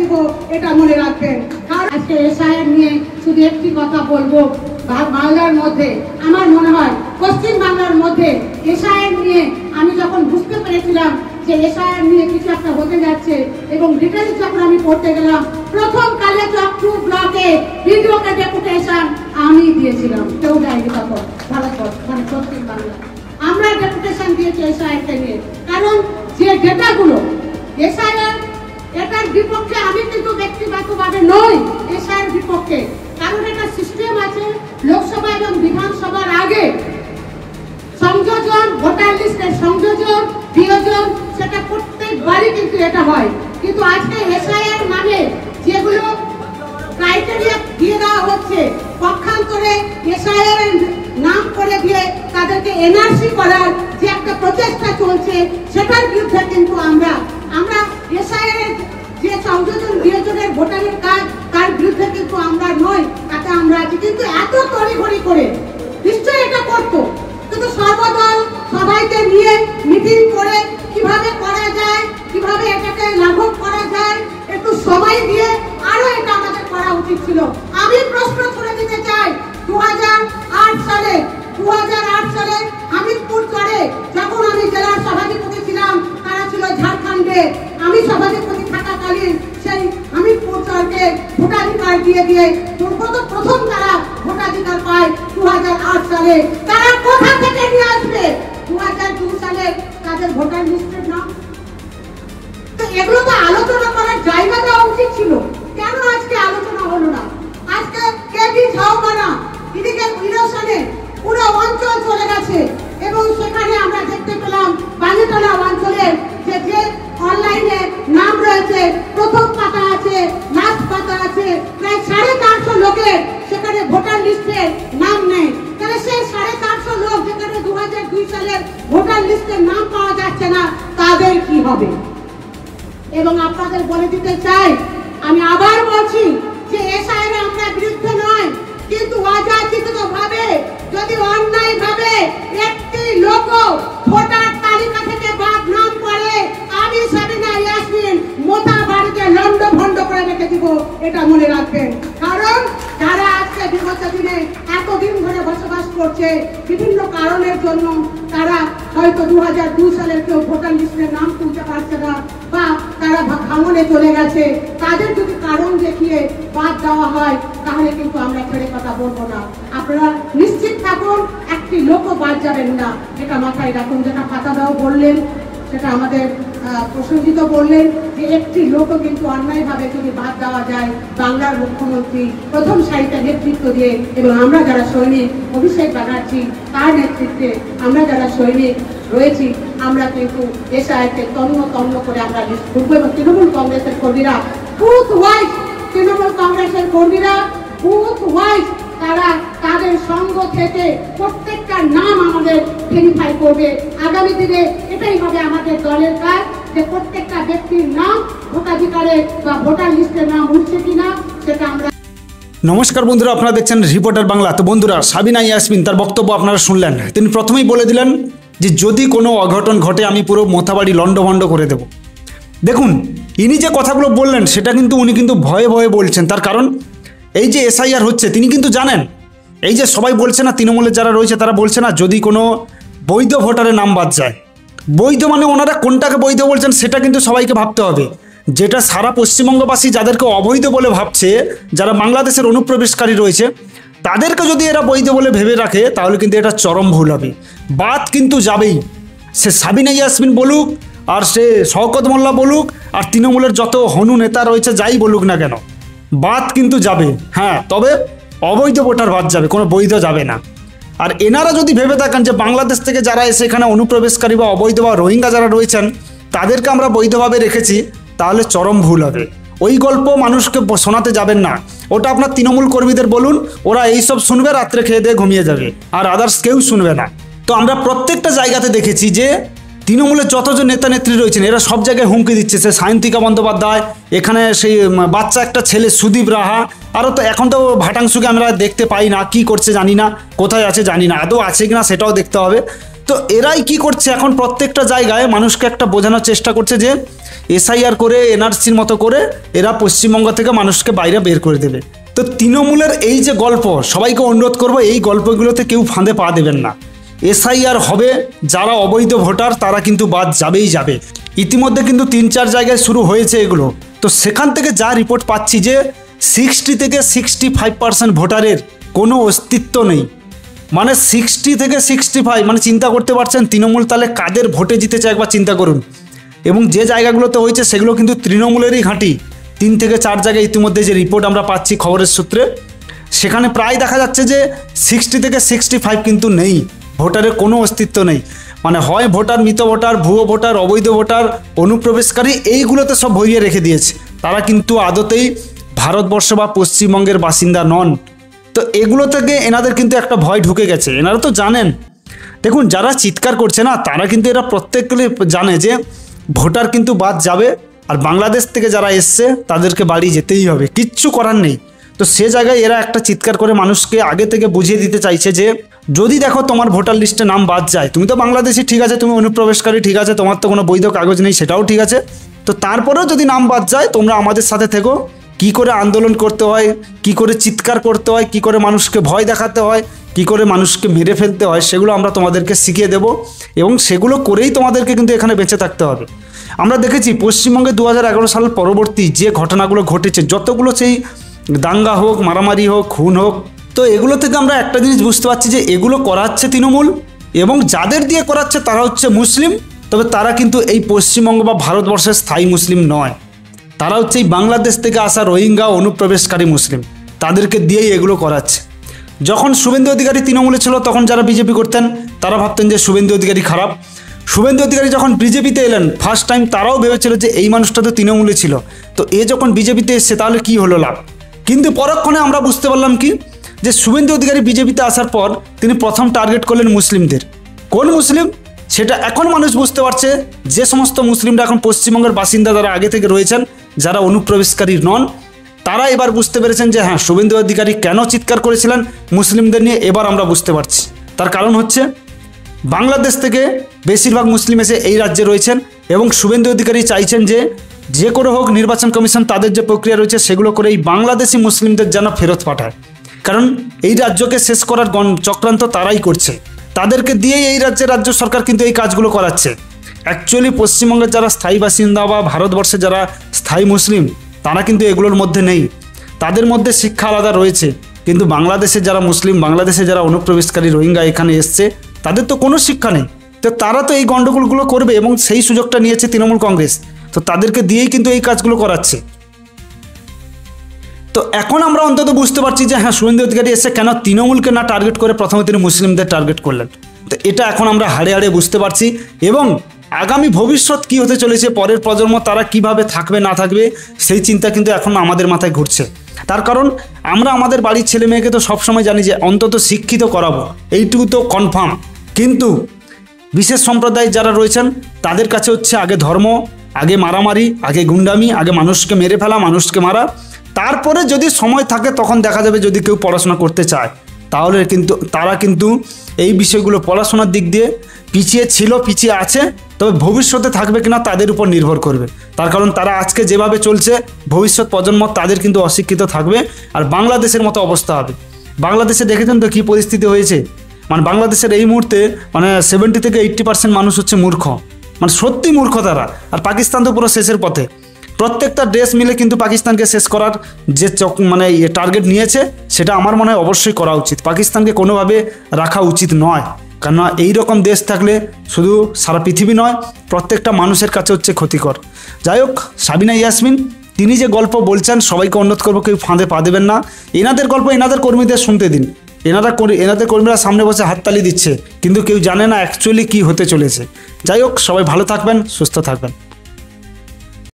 দিব, এটা মনে রাখবেন। আর আজকে এসআইআর নিয়ে শুধু একটি কথা বলবো, বাংলার মধ্যে আমার মনে হয় পশ্চিম বাংলার মধ্যে এসআইআর নিয়ে আমি যখন বুঝতে পেরেছিলাম যে এসআইআর নিয়ে কিছু একটা হতে যাচ্ছে এবং ডিটেলস যখন আমি পড়তে গেলাম, প্রথম কালে চকটু ব্লকে ভিডিওকে ডেপুটেশন আমি দিয়েছিলাম, কেউ দেয়নি তখন ভারতবর্ষ মানে পশ্চিম বাংলা। আমরা ডেপুটেশন দিয়েছি এসআইআরকে নিয়ে, কারণ যে ডেটাগুলো এসআইআর এটার বিপক্ষে আমি কিন্তু ব্যক্তিগতভাবে নই, এসআইআর বিপক্ষে, কারণ এটা সিস্টেম আছে লোকসভা এবং বিধানসভার আগে সংযোজন, ভোটার লিস্টের সংযোজন বিয়োজন, সেটা প্রত্যেকবারই কিন্তু এটা হয়। কিন্তু আজকে এসআইআর নামে যেগুলো ক্রাইটেরিয়া দিয়ে দেওয়া হচ্ছে, পক্ষান্তরে এসআইআর নাম করে দিয়ে তাদেরকে এনআরসি করার যে একটা প্রচেষ্টা চলছে, সেটার বিরুদ্ধে কিন্তু আমরা এসআইআর যে সংযোজন বিয়োজনের ভোটারের কাজ, তার বিরুদ্ধে কিন্তু আমরা নই, তাতে আমরা আছি। কিন্তু এত তড়িঘড়ি করে নিশ্চয়ই এটা করতো, কিন্তু সর্বদল সবাইকে নিয়ে মিটিং করে কিভাবে করা যায়, কিভাবে এটাকে লাঘব করা যায়, একটু সময় দিয়ে আরো এটা আমাদের করা উচিত ছিল। আমি প্রশ্ন ছুড়ে দিতে চাই, 2008 সালে হামিদপুর চরে যখন আমি জেলার সভাধিপতি ছিলাম, তারা ছিল ঝাড়খণ্ডে, আমি সভাধিপতি থাকাকালীন সেই হামিদপুর চরকে ভোটাধিকার দিয়ে প্রথম তারা ভোটাধিকার পায় 2008 সালে। তারা কোথা থেকে নিয়ে আসবে 2002 সালে তাদের ভোটার লিস্টের নাম? তো এগুলো তো আলোচনা করার জায়গা দেওয়া উচিত ছিল, কেন আজকে আলোচনা হলো না? আজকে কেবি ঝাউমানা এদিকে ইনোশনে পুরো অঞ্চল চলে গেছে এবং সেখানে আমরা দেখতে পেলাম বালিতলা অঞ্চলের যে অনলাইনে নাম রয়েছে, প্রথম পাতা আছে, লাস্ট পাতা আছে, প্রায় 450 লোকের সেখানে ভোটার লিস্টে নাম নেই। তাহলে সেই 450 লোক যেখানে 2002 সালের ভোটার লিস্টে নাম পাওয়া যাচ্ছে না, তাদের কি হবে? এবং আপনাদের বলে দিতে চাই, আমি আবার বলছি যে এসআইআর আমরা বিরুদ্ধে নয়, কিন্তু অযাচিতভাবে যদি অন্যায় ভাবে একটি লোক ভোটার তালিকা থেকে বাদ নাম করে, আমি সাবিনা ইয়াসমিন মোটা বাড়িতে লন্ড ভন্ড করে রেখে দিব, এটা মনে রাখবেন। কারণ যারা আজকে বিগত দিনে এতদিন ধরে বসবাস করছে বিভিন্ন কারণের জন্য, তারা হয়তো 2002 সালের কেউ ভোটার লিস্টের নাম তুলতে পারছে না বা তারা ভাঙনে চলে গেছে, তাদের যদি কারণ দেখিয়ে বাদ দেওয়া হয় তাহলে কিন্তু আমরা ছেড়ে কথা বলবো না। আপনারা নিশ্চিত থাকুন, একটি লোকও বাদ যাবেন না, এটা মাথায় রাখুন। যেটা পাতাদাও বললেন, সেটা আমাদের প্রসঙ্গিত বললেন যে একটি লোকও কিন্তু অন্যায়ভাবে যদি বাদ দেওয়া যায়, বাংলার মুখ্যমন্ত্রী প্রথম সারিতে নেতৃত্ব দিয়ে এবং আমরা যারা সৈনিক, অভিষেক ব্যানার্জি তার নেতৃত্বে আমরা যারা সৈনিক রয়েছি, আমরা কিন্তু এসআইআরকে তন্ন করে আমরা লিস্ট করবো। এবং তৃণমূল কংগ্রেসের কর্মীরা বুথ ওয়াইজ, তৃণমূল কংগ্রেসের কর্মীরা বুথ ওয়াইজ তারা তাদের সঙ্গ থেকে প্রত্যেকটা নাম আমাদের ভেরিফাই করবে। আগামী দিনে এটাই হবে আমাদের দলের কাজ, যে প্রত্যেকটা ব্যক্তির নাম ভোটাধিকারে বা ভোটার লিস্টের নাম উঠছে কিনা সেটা আমরা। নমস্কার বন্ধুরা, আপনারা দেখছেন রিপোর্টার বাংলা। তো বন্ধুরা, সাবিনা ইয়াসমিন তার বক্তব্য আপনারা শুনলেন। তিনি প্রথমেই বলে দিলেন যে যদি কোনো অঘটন ঘটে আমি পুরো মোথাবাড়ি লন্ডভন্ড করে দেব। দেখুন, ইনি যে কথাগুলো বললেন সেটা কিন্তু উনি কিন্তু ভয়ে ভয়ে বলছেন। তার কারণ এই যে এসআইআর হচ্ছে, তিনি কিন্তু জানেন, এই যে সবাই বলছে না, তৃণমূলের যারা রয়েছে তারা বলছে না যদি কোনো বৈধ ভোটারের নাম বাদ যায়, বৈধ মানে ওনারা কোনটাকে বৈধ বলছেন সেটা কিন্তু সবাইকে ভাবতে হবে। যেটা সারা পশ্চিমবঙ্গবাসী যাদেরকে অবৈধ বলে ভাবছে, যারা বাংলাদেশের অনুপ্রবেশকারী রয়েছে, তাদেরকে যদি এরা বৈধ বলে ভেবে রাখে তাহলে কিন্তু এটা চরম ভুল হবে। বাদ কিন্তু যাবেই, সে সাবিনা ইয়াসমিন বলুক আর সে শওকত মোল্লা বলুক আর তৃণমূলের যত হনু নেতা রয়েছে যাই বলুক না কেন, বাদ কিন্তু যাবে। হ্যাঁ, তবে অবৈধ ভোটার বাদ যাবে, কোনো বৈধ যাবে না। আর এনারা যদি ভেবে থাকেন যে বাংলাদেশ থেকে যারা এসে এখানে অনুপ্রবেশকারী বা অবৈধ বা রোহিঙ্গা যারা রয়েছেন তাদেরকে আমরা বৈধভাবে রেখেছি, তাহলে চরম ভুল হবে। ওই গল্প মানুষকে শোনাতে যাবেন না। ওটা আপনার তৃণমূল কর্মীদের বলুন, ওরা এইসব শুনবে, রাত্রে খেয়ে দিয়ে ঘুমিয়ে যাবে, আর আদার্স কেউ শুনবে না। তো আমরা প্রত্যেকটা জায়গাতে দেখেছি যে তৃণমূলের যতজন নেতা নেত্রী রয়েছেন এরা সব জায়গায় হুমকি দিচ্ছে। সে সায়ন্তিকা বন্দ্যোপাধ্যায়, এখানে সেই বাচ্চা একটা ছেলে সুদীপ রাহা, আরও তো এখন তো ভাটাংশুকে আমরা দেখতে পাই না, কি করছে জানি না, কোথায় আছে জানি না, আদৌ আছে কিনা সেটাও দেখতে হবে। তো এরাই কি করছে এখন প্রত্যেকটা জায়গায় মানুষকে একটা বোঝানোর চেষ্টা করছে যে এসআইআর করে এনআরসির মতো করে এরা পশ্চিমবঙ্গ থেকে মানুষকে বাইরে বের করে দেবে। তো তৃণমূলের এই যে গল্প, সবাইকে অনুরোধ করবো এই গল্পগুলোতে কেউ ফাঁদে পা দেবেন না। এসআইআর হবে, যারা অবৈধ ভোটার তারা কিন্তু বাদ যাবেই যাবে। ইতিমধ্যে কিন্তু 3-4 জায়গায় শুরু হয়েছে এগুলো। তো সেখান থেকে যা রিপোর্ট পাচ্ছি যে 60 থেকে 65% ভোটারের কোনো অস্তিত্ব নেই। মানে 60 থেকে 65, মানে চিন্তা করতে পারছেন তৃণমূল তাহলে কাদের ভোটে জিতেছে একবার চিন্তা করুন। এবং যে জায়গাগুলোতে হয়েছে সেগুলো কিন্তু তৃণমূলেরই ঘাঁটি। 3 থেকে 4 জায়গায় ইতিমধ্যে যে রিপোর্ট আমরা পাচ্ছি খবরের সূত্রে, সেখানে প্রায় দেখা যাচ্ছে যে 60 থেকে 65 কিন্তু নেই, ভোটারের কোনো অস্তিত্ব নেই। মানে হয় ভোটার, মৃত ভোটার, ভুয়ো ভোটার, অবৈধ ভোটার, অনুপ্রবেশকারী, এইগুলোতে সব ভরিয়ে রেখে দিয়েছে। তারা কিন্তু আদতেই ভারতবর্ষ বা পশ্চিমবঙ্গের বাসিন্দা নন। তো এগুলো থেকে এনাদের কিন্তু একটা ভয় ঢুকে গেছে। এনারা তো জানেন, দেখুন যারা চিৎকার করছে না তারা কিন্তু এরা প্রত্যেকগুলি জানে যে ভোটার কিন্তু বাদ যাবে, আর বাংলাদেশ থেকে যারা এসছে তাদেরকে বাড়ি যেতেই হবে, কিচ্ছু করার নেই। তো সে জায়গায় এরা একটা চিৎকার করে মানুষকে আগে থেকে বুঝিয়ে দিতে চাইছে যে যদি দেখো তোমার ভোটার লিস্টে নাম বাদ যায়, তুমি তো বাংলাদেশি ঠিক আছে, তুমি অনুপ্রবেশকারী ঠিক আছে, তোমার তো কোনো বৈধ কাগজ নেই সেটাও ঠিক আছে, তো তারপরেও যদি নাম বাদ যায় তোমরা আমাদের সাথে থেকো। কি করে আন্দোলন করতে হয়, কি করে চিৎকার করতে হয়, কি করে মানুষকে ভয় দেখাতে হয়, কি করে মানুষকে মেরে ফেলতে হয়, সেগুলো আমরা তোমাদেরকে শিখিয়ে দেব এবং সেগুলো করেই তোমাদেরকে কিন্তু এখানে বেঁচে থাকতে হবে। আমরা দেখেছি পশ্চিমবঙ্গে 2011 সাল পরবর্তী যে ঘটনাগুলো ঘটেছে, যতগুলো সেই দাঙ্গা হোক, মারামারি হোক, খুন হোক, তো এগুলো থেকে আমরা একটা জিনিস বুঝতে পারছি যে এগুলো করাচ্ছে তৃণমূল, এবং যাদের দিয়ে করাচ্ছে তারা হচ্ছে মুসলিম। তবে তারা কিন্তু এই পশ্চিমবঙ্গ বা ভারতবর্ষের স্থায়ী মুসলিম নয়, তারা হচ্ছে এই বাংলাদেশ থেকে আসা রোহিঙ্গা অনুপ্রবেশকারী মুসলিম, তাদেরকে দিয়েই এগুলো করাচ্ছে। যখন শুভেন্দু অধিকারী তৃণমূলে ছিল তখন যারা বিজেপি করতেন তারা ভাবতেন যে শুভেন্দু অধিকারী খারাপ। শুভেন্দু অধিকারী যখন বিজেপিতে এলেন ফার্স্ট টাইম তারাও ভেবেছিল যে এই মানুষটা তো তৃণমূলে ছিল, তো এ যখন বিজেপিতে এসছে তাহলে কি হলো লাভ। কিন্তু পরক্ষণে আমরা বুঝতে পারলাম কি, যে শুভেন্দু অধিকারী বিজেপিতে আসার পর তিনি প্রথম টার্গেট করলেন মুসলিমদের। কোন মুসলিম সেটা এখন মানুষ বুঝতে পারছে, যে সমস্ত মুসলিমরা এখন পশ্চিমবঙ্গের বাসিন্দা যারা আগে থেকে রয়েছেন, যারা অনুপ্রবেশকারী নন, তারা এবার বুঝতে পেরেছেন যে হ্যাঁ শুভেন্দু অধিকারী কেন চিৎকার করেছিলেন মুসলিমদের নিয়ে। এবার আমরা বুঝতে পারছি তার কারণ হচ্ছে বাংলাদেশ থেকে বেশিরভাগ মুসলিম এসে এই রাজ্যে রয়েছেন এবং শুভেন্দু অধিকারী চাইছেন যে করে হোক নির্বাচন কমিশন তাদের যে প্রক্রিয়া রয়েছে সেগুলো করে এই বাংলাদেশি মুসলিমদের যেন ফেরত পাঠায়। কারণ এই রাজ্যকে শেষ করার চক্রান্ত তারাই করছে, তাদেরকে দিয়েই এই রাজ্য সরকার কিন্তু এই কাজগুলো করাচ্ছে। অ্যাকচুয়ালি পশ্চিমবঙ্গের যারা স্থায়ী বাসিন্দা বা ভারতবর্ষে যারা স্থায়ী মুসলিম তারা কিন্তু এগুলোর মধ্যে নেই, তাদের মধ্যে শিক্ষা আলাদা রয়েছে। কিন্তু বাংলাদেশের যারা মুসলিম, বাংলাদেশে যারা অনুপ্রবেশকারী রোহিঙ্গা এখানে এসছে, তাদের তো কোনো শিক্ষা নেই, তো তারা তো এই গণ্ডগোলগুলো করবে এবং সেই সুযোগটা নিয়েছে তৃণমূল কংগ্রেস, তো তাদেরকে দিয়েই কিন্তু এই কাজগুলো করাচ্ছে। তো এখন আমরা অন্তত বুঝতে পারছি যে হ্যাঁ শুভেন্দু অধিকারী এসে কেন তৃণমূলকে না টার্গেট করে প্রথমে তিনি মুসলিমদের টার্গেট করলেন। তো এটা এখন আমরা হাড়ে হাড়ে বুঝতে পারছি এবং আগামী ভবিষ্যৎ কি হতে চলেছে, পরের প্রজন্ম তারা কিভাবে থাকবে না থাকবে সেই চিন্তা কিন্তু এখন আমাদের মাথায় ঘুরছে। তার কারণ আমরা আমাদের বাড়ির ছেলে মেয়েকে তো সবসময় জানি যে অন্তত শিক্ষিত করাবো, এইটুকু তো কনফার্ম। কিন্তু বিশেষ সম্প্রদায় যারা রয়েছেন তাদের কাছে হচ্ছে আগে ধর্ম, আগে মারামারি, আগে গুন্ডামি, আগে মানুষকে মেরে ফেলা, মানুষকে মারা, তারপরে যদি সময় থাকে তখন দেখা যাবে যদি কেউ পড়াশোনা করতে চায়, তাহলে কিন্তু তারা কিন্তু এই বিষয়গুলো পড়াশোনার দিক দিয়ে পিছিয়ে ছিল, পিছিয়ে আছে, তবে ভবিষ্যতে থাকবে কিনা তাদের উপর নির্ভর করবে। তার কারণ তারা আজকে যেভাবে চলছে ভবিষ্যৎ প্রজন্ম তাদের কিন্তু অশিক্ষিত থাকবে আর বাংলাদেশের মতো অবস্থা হবে। বাংলাদেশে দেখেছেন তো কী পরিস্থিতি হয়েছে, মানে বাংলাদেশের এই মুহূর্তে মানে 70 থেকে 80% মানুষ হচ্ছে মূর্খ, মানে সত্যি মূর্খ তারা। আর পাকিস্তান তো পুরো শেষের পথে, প্রত্যেকটা দেশ মিলে কিন্তু পাকিস্তানকে শেষ করার যে মানে টার্গেট নিয়েছে সেটা আমার মনে হয় অবশ্যই করা উচিত। পাকিস্তানকে কোনোভাবে রাখা উচিত নয়, কেননা এই রকম দেশ থাকলে শুধু সারা পৃথিবী নয় প্রত্যেকটা মানুষের কাছে হচ্ছে ক্ষতিকর। যাই হোক, সাবিনা ইয়াসমিন তিনি যে গল্প বলছেন সবাইকে অনুরোধ করবো কেউ ফাঁদে পা দেবেন না। এনাদের গল্প এনাদের কর্মীদের শুনতে দিন, এনাদের কর্মীরা সামনে বসে হাততালি দিচ্ছে কিন্তু কেউ জানে না অ্যাকচুয়ালি কী হতে চলেছে। যাই হোক, সবাই ভালো থাকবেন, সুস্থ থাকবেন।